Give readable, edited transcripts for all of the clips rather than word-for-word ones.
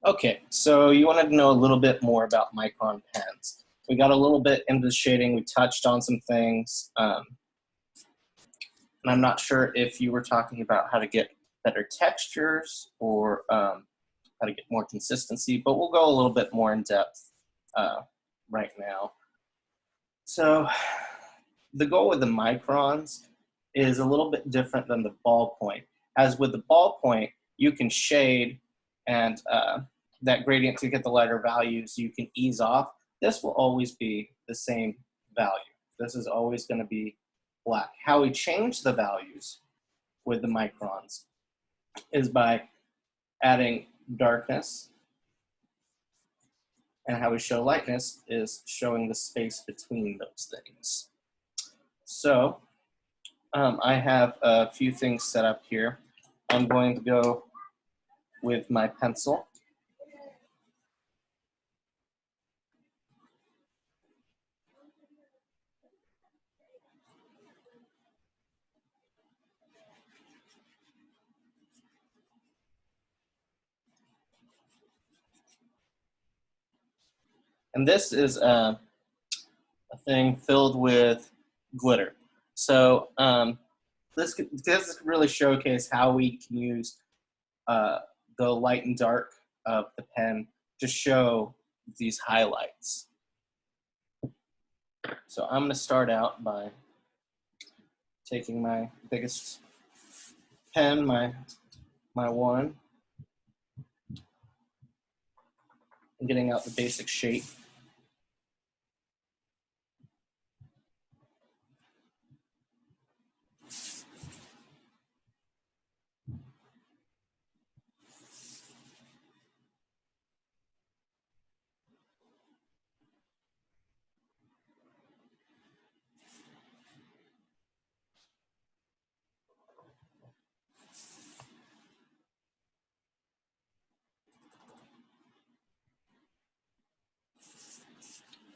Okay, so you wanted to know a little bit more about Micron pens. We got a little bit into shading. We touched on some things. And I'm not sure if you were talking about how to get better textures or how to get more consistency, but we'll go a little bit more in depth right now. So the goal with the Microns is a little bit different than the ballpoint. As with the ballpoint, you can shade and that gradient to get the lighter values, you can ease off. This will always be the same value. This is always going to be black. How we change the values with the Microns is by adding darkness, and how we show lightness is showing the space between those things. So I have a few things set up here. I'm going to go with my pencil. And this is a thing filled with glitter. So this can really showcase how we can use the light and dark of the pen to show these highlights. So I'm going to start out by taking my biggest pen, my one, and getting out the basic shape.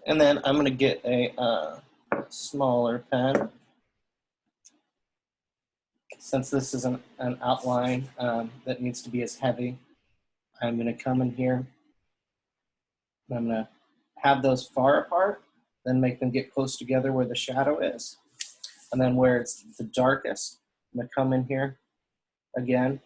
And then I'm going to get a smaller pen. Since this is an outline that needs to be as heavy, I'm going to come in here. I'm going to have those far apart, then make them get close together where the shadow is. And then where it's the darkest, I'm going to come in here again,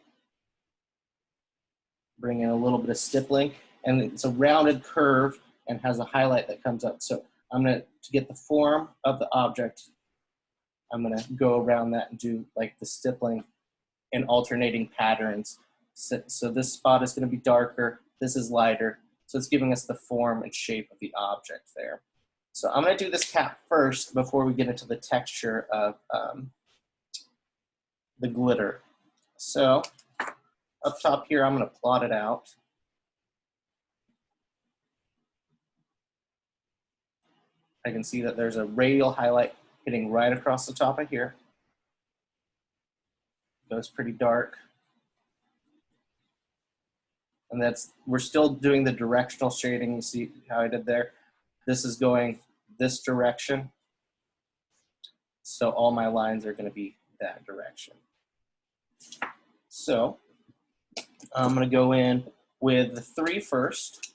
bring in a little bit of stippling, and it's a rounded curve and has a highlight that comes up. So I'm going to get the form of the object, I'm going to go around that and do like the stippling in alternating patterns. So this spot is going to be darker, this is lighter, so it's giving us the form and shape of the object there. So I'm going to do this cap first before we get into the texture of the glitter. So up top here, I'm going to plot it out. I can see that there's a radial highlight hitting right across the top of here. Goes pretty dark. And we're still doing the directional shading. You see how I did there? This is going this direction. So all my lines are going to be that direction. So I'm going to go in with the 3 first.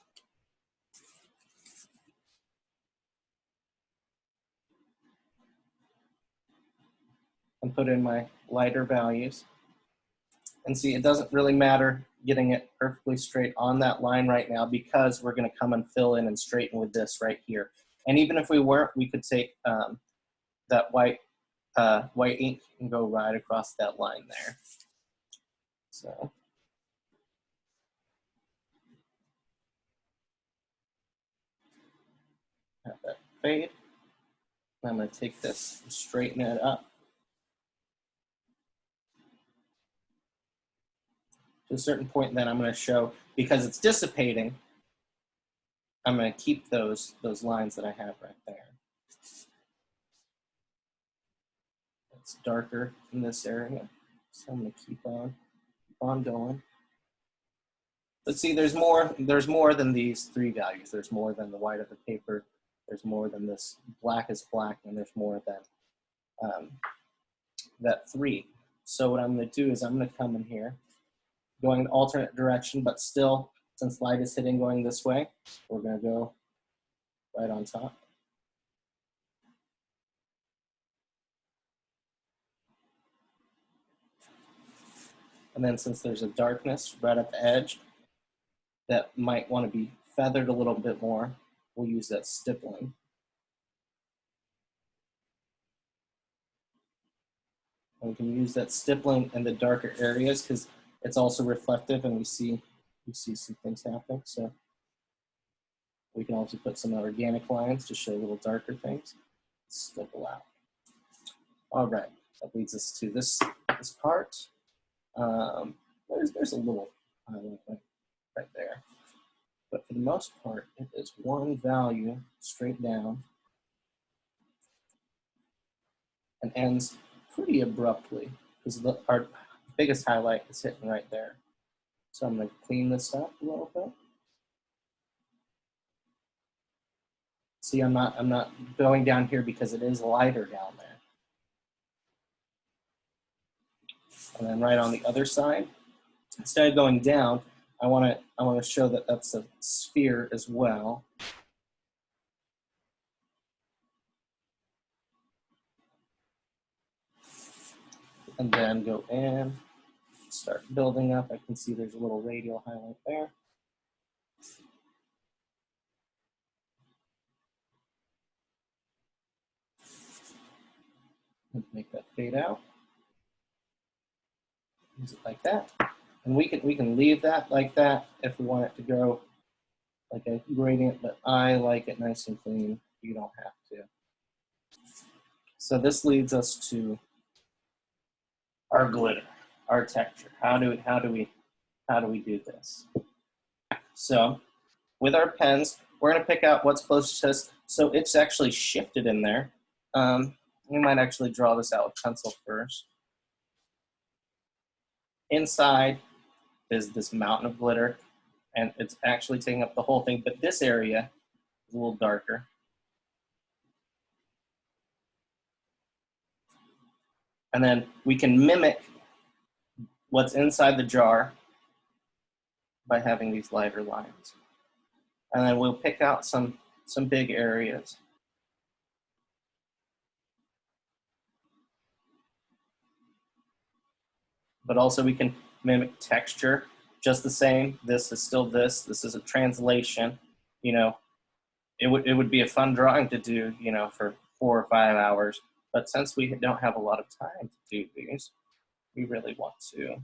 And put in my lighter values. And see, it doesn't really matter getting it perfectly straight on that line right now because we're going to come and fill in and straighten with this right here. And even if we weren't, we could take that white ink and go right across that line there. So have that fade. I'm going to take this and straighten it up to a certain point. Then I'm going to show, because it's dissipating, I'm going to keep those lines that I have right there. It's darker in this area, so I'm going to keep on going. But see, there's more than these 3 values. There's more than the white of the paper. There's more than this black is black, and there's more than that 3. So what I'm going to do is I'm going to come in here, going an alternate direction, but still Since light is hitting going this way, we're going to go right on top. And then since there's a darkness right at the edge that might want to be feathered a little bit more, we'll use that stippling. And we can use that stippling in the darker areas because it's also reflective and we see some things happening. So we can also put some organic lines to show little darker things. Stipple out. All right, that leads us to this part. There's a little highlight right there. But for the most part, it is one value straight down and ends pretty abruptly because our biggest highlight is hitting right there. So I'm going to clean this up a little bit. See, I'm not going down here because it is lighter down there. And then right on the other side, instead of going down, I want to show that that's a sphere as well. And then go in, start building up. I can see there's a little radial highlight there. And make that fade out. Use it like that. And we can leave that like that if we want it to go like a gradient, but I like it nice and clean. You don't have to. So this leads us to our glitter, our texture. How do we do this? So with our pens, we're going to pick out what's closest to us. So it's actually shifted in there. We might actually draw this out with pencil first. Inside is this mountain of glitter, and it's actually taking up the whole thing, but this area is a little darker. And then we can mimic what's inside the jar by having these lighter lines. And then we'll pick out some big areas. But also we can mimic texture just the same. This is still this. This is a translation. You know, it would be a fun drawing to do, you know, for 4 or 5 hours. But since we don't have a lot of time to do these, we really want to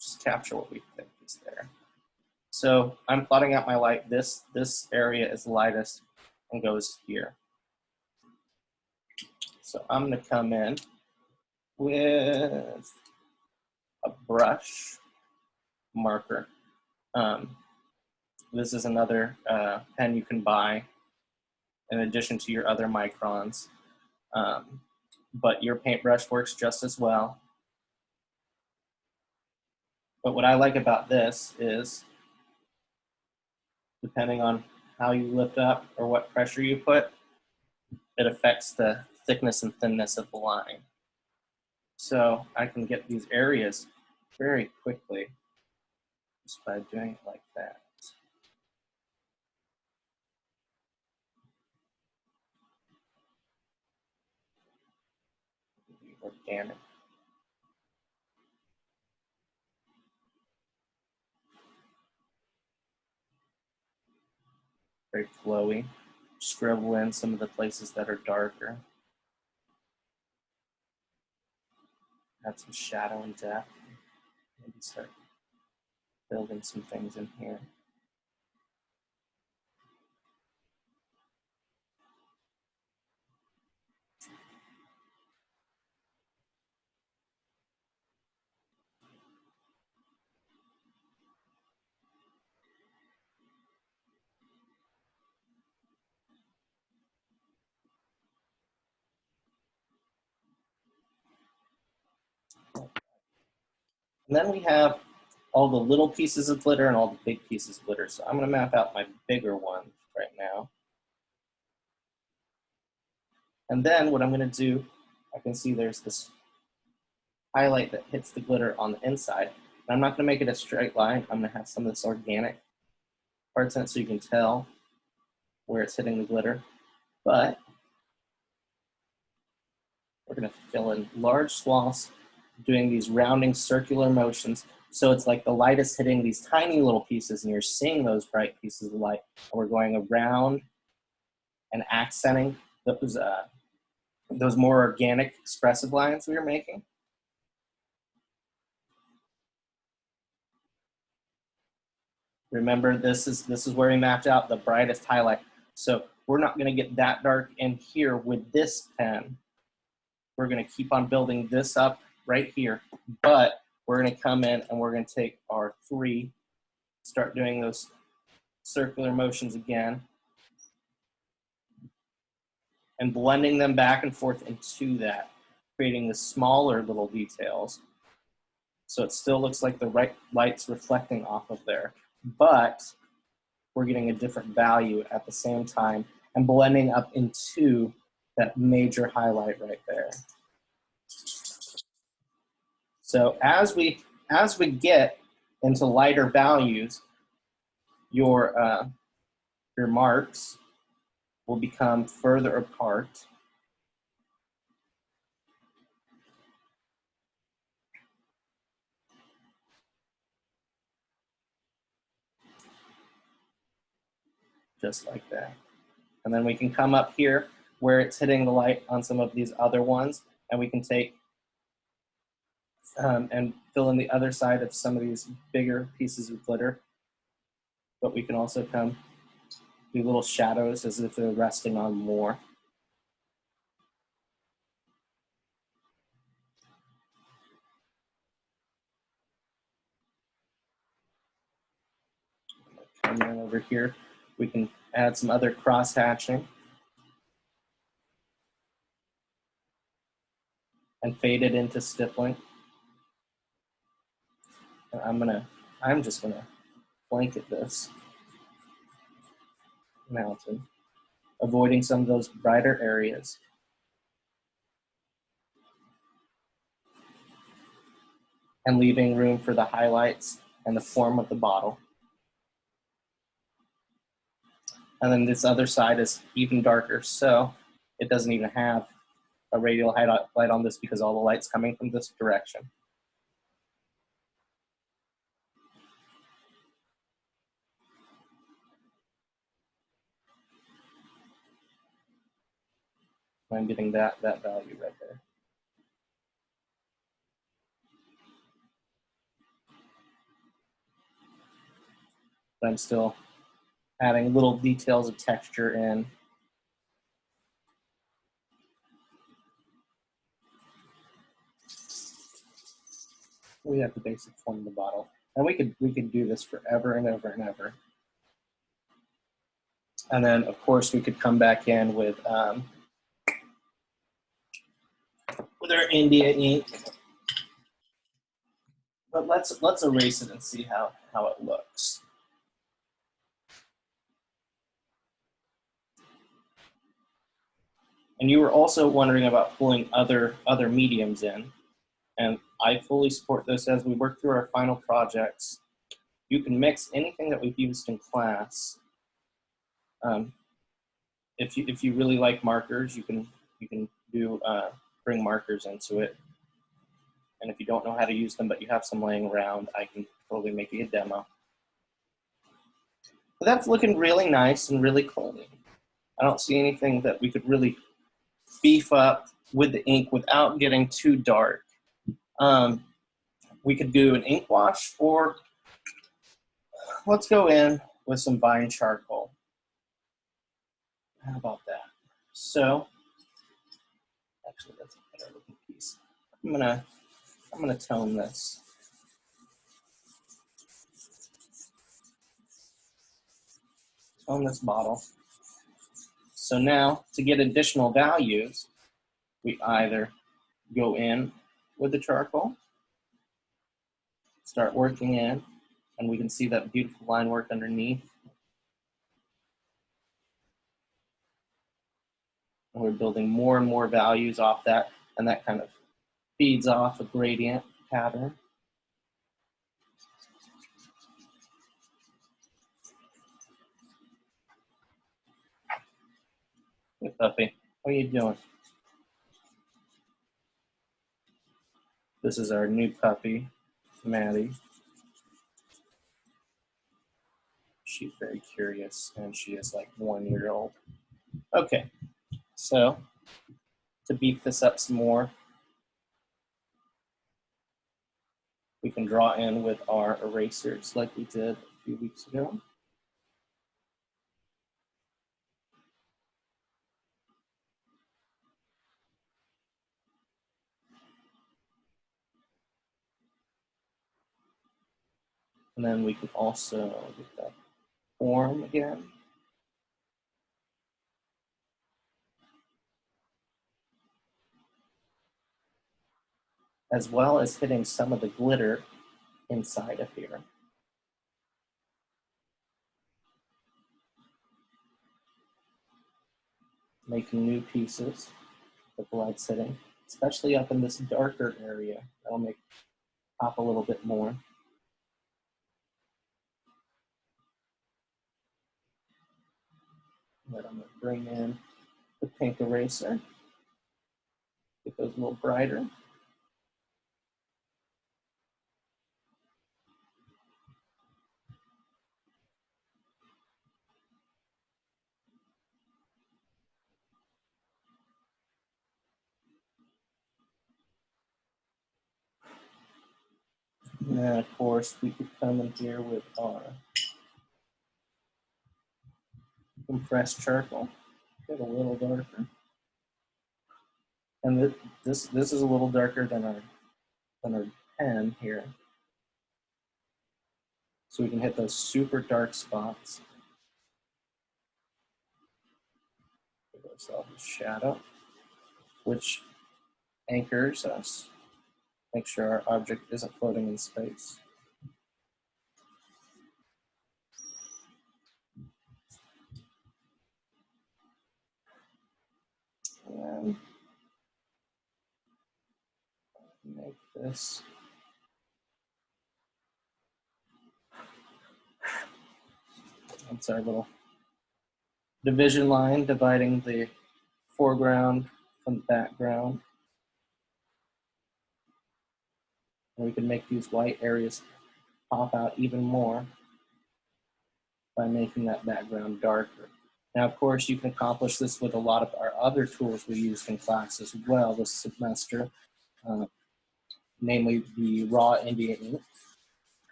just capture what we think is there. So I'm plotting out my light. This area is lightest and goes here. So I'm going to come in with a brush marker. This is another pen you can buy in addition to your other Microns. But your paintbrush works just as well. But what I like about this is, depending on how you lift up or what pressure you put, it affects the thickness and thinness of the line. So I can get these areas very quickly just by doing it like that. Organic. Very flowy. Scribble in some of the places that are darker. Add some shadow and depth. Maybe start building some things in here. And then we have all the little pieces of glitter and all the big pieces of glitter. So I'm going to map out my bigger one right now. And then what I'm going to do, I can see there's this highlight that hits the glitter on the inside. I'm not going to make it a straight line. I'm going to have some of this organic parts in it so you can tell where it's hitting the glitter. But we're going to fill in large swaths, doing these rounding circular motions. So it's like the light is hitting these tiny little pieces and you're seeing those bright pieces of light. And we're going around and accenting those more organic expressive lines we were making. Remember, this is where we mapped out the brightest highlight. So we're not going to get that dark in here with this pen. We're going to keep on building this up right here, but we're going to come in and we're going to take our 3, start doing those circular motions again, and blending them back and forth into that, creating the smaller little details. So it still looks like the right light's reflecting off of there, but we're getting a different value at the same time and blending up into that major highlight right there. So as we get into lighter values, your marks will become further apart. Just like that. And then we can come up here where it's hitting the light on some of these other ones, and we can take and fill in the other side of some of these bigger pieces of glitter. But we can also come do little shadows as if they're resting on more. And then over here, we can add some other cross hatching and fade it into stippling. And I'm just gonna blanket this mountain, avoiding some of those brighter areas. And leaving room for the highlights and the form of the bottle. And then this other side is even darker, so it doesn't even have a radial light on this because all the light's coming from this direction. I'm getting that value right there. But I'm still adding little details of texture in. We have the basic form of the bottle. And we could do this forever and ever and ever. And then of course we could come back in with our India ink. But let's erase it and see how it looks. And you were also wondering about pulling other mediums in, and I fully support this as we work through our final projects. You can mix anything that we've used in class. If you really like markers, you can bring markers into it. And if you don't know how to use them, but you have some laying around, I can totally make you a demo. But that's looking really nice and really clean. I don't see anything that we could really beef up with the ink without getting too dark. We could do an ink wash, or let's go in with some vine charcoal. How about that? So, actually that's a better looking piece. I'm gonna tone this. Tone this bottle. So now, to get additional values, we either go in with the charcoal, start working in, and we can see that beautiful line work underneath. And we're building more and more values off that, and that kind of feeds off a gradient pattern. Hey, puppy. What are you doing? This is our new puppy, Maddie. She's very curious, and she is like 1 year old. Okay, so to beef this up some more, we can draw in with our erasers like we did a few weeks ago. And then we can also get that form again. As well as hitting some of the glitter inside of here. Making new pieces with light setting, especially up in this darker area. That'll make pop a little bit more. Then I'm going to bring in the pink eraser, get those a little brighter. And then, of course, we could come in here with our compressed charcoal, get a little darker. And this is a little darker than our pen here. So we can hit those super dark spots. Give ourselves a shadow, which anchors us. Make sure our object isn't floating in space. And make this that's our little division line dividing the foreground from the background. And we can make these white areas pop out even more by making that background darker. Now, of course, you can accomplish this with a lot of our other tools we used in class as well this semester, namely the raw India ink.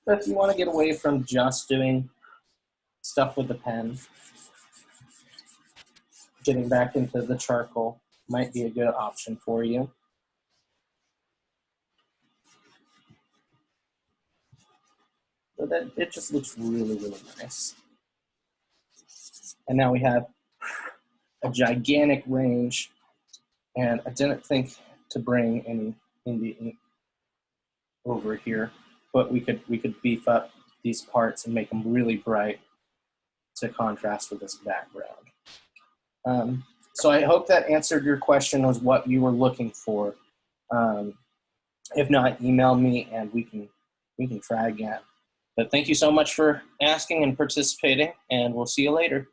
But if you want to get away from just doing stuff with the pen, getting back into the charcoal might be a good option for you. So that it just looks really, really nice. And now we have a gigantic range, and I didn't think to bring any India ink over here, but we could beef up these parts and make them really bright to contrast with this background. So I hope that answered your question as what you were looking for. If not, email me and we can try again. But thank you so much for asking and participating, and we'll see you later.